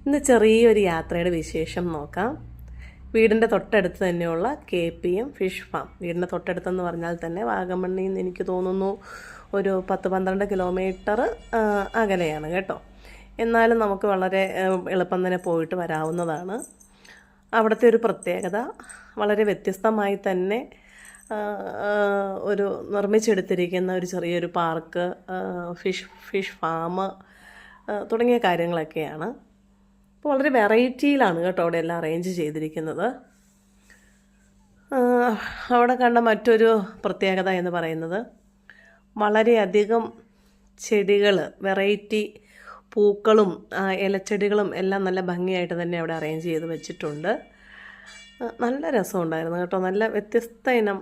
ഇന്ന് ചെറിയൊരു യാത്രയുടെ വിശേഷം നോക്കാം. വീടിൻ്റെ തൊട്ടടുത്ത് തന്നെയുള്ള KPM ഫിഷ് ഫാം. വീടിൻ്റെ തൊട്ടടുത്തെന്ന് പറഞ്ഞാൽ തന്നെ വാഗമണ്ണിൽ നിന്ന് എനിക്ക് തോന്നുന്നു ഒരു 10-12 കിലോമീറ്റർ അകലെയാണ് കേട്ടോ. എന്നാലും നമുക്ക് വളരെ എളുപ്പം തന്നെ പോയിട്ട് വരാവുന്നതാണ്. അവിടുത്തെ ഒരു പ്രത്യേകത വളരെ വ്യത്യസ്തമായി തന്നെ ഒരു നിർമ്മിച്ചെടുത്തിരിക്കുന്ന ഒരു ചെറിയൊരു പാർക്ക്, ഫിഷ് ഫാം തുടങ്ങിയ കാര്യങ്ങളൊക്കെയാണ്. അപ്പോൾ വളരെ വെറൈറ്റിയിലാണ് കേട്ടോ അവിടെ എല്ലാം അറേഞ്ച് ചെയ്തിരിക്കുന്നത്. അവിടെ കണ്ട മറ്റൊരു പ്രത്യേകത എന്ന് പറയുന്നത് വളരെയധികം ചെടികൾ, വെറൈറ്റി പൂക്കളും ഇലച്ചെടികളും എല്ലാം നല്ല ഭംഗിയായിട്ട് തന്നെ അവിടെ അറേഞ്ച് ചെയ്ത് വെച്ചിട്ടുണ്ട്. നല്ല രസമുണ്ടായിരുന്നു കേട്ടോ. നല്ല വ്യത്യസ്ത ഇനം,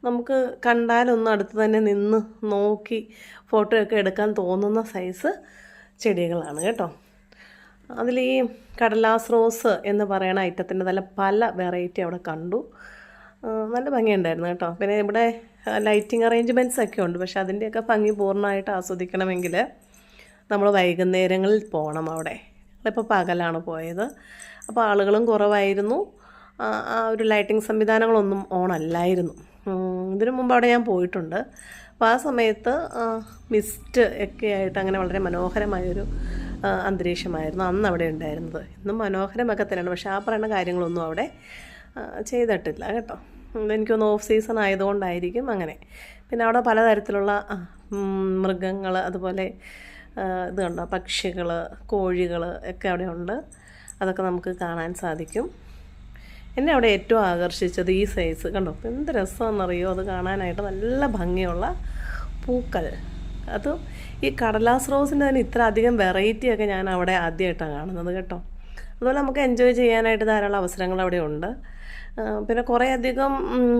നമുക്ക് കണ്ടാലൊന്ന് അടുത്ത് തന്നെ നിന്ന് നോക്കി ഫോട്ടോ ഒക്കെ എടുക്കാൻ തോന്നുന്ന സൈസ് ചെടികളാണ് കേട്ടോ. അതിൽ ഈ കടലാസ് റോസ് എന്ന് പറയുന്ന ഐറ്റത്തിൻ്റെ നല്ല പല വെറൈറ്റി അവിടെ കണ്ടു. നല്ല ഭംഗിയുണ്ടായിരുന്നു കേട്ടോ. പിന്നെ ഇവിടെ ലൈറ്റിംഗ് അറേഞ്ച്മെൻറ്റ്സ് ഒക്കെ ഉണ്ട്. പക്ഷെ അതിൻ്റെയൊക്കെ ഭംഗി പൂർണ്ണമായിട്ട് ആസ്വദിക്കണമെങ്കിൽ നമ്മൾ വൈകുന്നേരങ്ങളിൽ പോകണം അവിടെ. ഇപ്പോൾ പകലാണ് പോയത്, അപ്പോൾ ആളുകളും കുറവായിരുന്നു. ആ ഒരു ലൈറ്റിംഗ് സംവിധാനങ്ങളൊന്നും ഓണല്ലായിരുന്നു. ഇതിനു മുമ്പ് അവിടെ ഞാൻ പോയിട്ടുണ്ട്. അപ്പോൾ ആ സമയത്ത് മിസ്റ്റ് ഒക്കെ ആയിട്ട് അങ്ങനെ വളരെ മനോഹരമായൊരു അന്തരീക്ഷമായിരുന്നു അന്ന് അവിടെ ഉണ്ടായിരുന്നത്. ഇന്നും മനോഹരമൊക്കെ തന്നെയാണ്, പക്ഷേ ആ പറയുന്ന കാര്യങ്ങളൊന്നും അവിടെ ചെയ്തിട്ടില്ല കേട്ടോ. എനിക്കൊന്ന് ഓഫ് സീസൺ ആയതുകൊണ്ടായിരിക്കും അങ്ങനെ. പിന്നെ അവിടെ പലതരത്തിലുള്ള മൃഗങ്ങൾ, അതുപോലെ ഇത് കണ്ടോ, പക്ഷികൾ, കോഴികൾ ഒക്കെ അവിടെ ഉണ്ട്. അതൊക്കെ നമുക്ക് കാണാൻ സാധിക്കും. എന്നെ അവിടെ ഏറ്റവും ആകർഷിച്ചത് ഈ സൈസ് കണ്ടോ, എന്ത് രസമാണെന്നറിയോ അത് കാണാനായിട്ട്. നല്ല ഭംഗിയുള്ള പൂക്കൾ, അതും ഈ കടലാസ് റോസിൻ്റെ തന്നെ ഇത്ര അധികം വെറൈറ്റിയൊക്കെ ഞാൻ അവിടെ ആദ്യമായിട്ടാണ് കാണുന്നത് കേട്ടോ. അതുപോലെ നമുക്ക് എൻജോയ് ചെയ്യാനായിട്ട് ധാരാളം അവസരങ്ങൾ അവിടെ ഉണ്ട്. പിന്നെ കുറേയധികം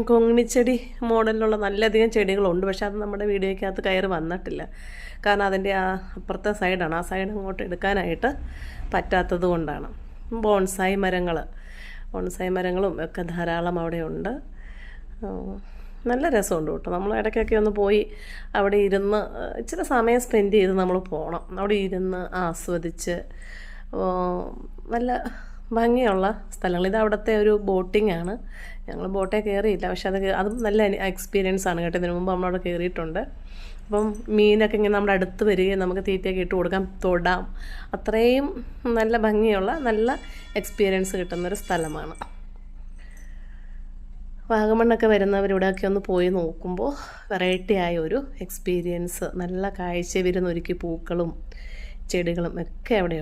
കൊങ്ങിണിച്ചെടി മോഡലിലുള്ള നല്ലധികം ചെടികളുണ്ട്. പക്ഷെ അത് നമ്മുടെ വീഡിയോയ്ക്കകത്ത് കയറി വന്നിട്ടില്ല. കാരണം അതിൻ്റെ ആ അപ്പുറത്തെ സൈഡാണ്, ആ സൈഡ് അങ്ങോട്ട് എടുക്കാനായിട്ട് പറ്റാത്തത് കൊണ്ടാണ്. ബോൺസായി മരങ്ങളും ഒക്കെ ധാരാളം അവിടെ ഉണ്ട്. നല്ല രസമുണ്ട് കേട്ടോ. നമ്മൾ ഇടയ്ക്കൊക്കെ ഒന്ന് പോയി അവിടെ ഇരുന്ന് ഇച്ചിരി സമയം സ്പെൻഡ് ചെയ്ത് നമ്മൾ പോകണം. അവിടെ ഇരുന്ന് ആസ്വദിച്ച് നല്ല ഭംഗിയുള്ള സ്ഥലങ്ങൾ. ഇത് അവിടുത്തെ ഒരു ബോട്ടിംഗ് ആണ്. ഞങ്ങൾ ബോട്ടേ കയറിയില്ല, പക്ഷെ അതും നല്ല എക്സ്പീരിയൻസ് ആണ് കേട്ടോ. ഇതിനു മുമ്പ് നമ്മളവിടെ കയറിയിട്ടുണ്ട്. അപ്പം മീനൊക്കെ ഇങ്ങനെ നമ്മുടെ അടുത്ത് വരികയും നമുക്ക് തീറ്റയൊക്കെ ഇട്ട് കൊടുക്കാം, തൊടാം. അത്രയും നല്ല ഭംഗിയുള്ള നല്ല എക്സ്പീരിയൻസ് കിട്ടുന്നൊരു സ്ഥലമാണ്. വാഗമണ്ണൊക്കെ വരുന്നവർ ഇവിടെയൊക്കെ ഒന്ന് പോയി നോക്കുമ്പോൾ വെറൈറ്റി ആയ ഒരു എക്സ്പീരിയൻസ്, നല്ല കാഴ്ച വിരുന്നൊരുക്കി പൂക്കളും ചെടികളും ഒക്കെ അവിടെയുണ്ട്.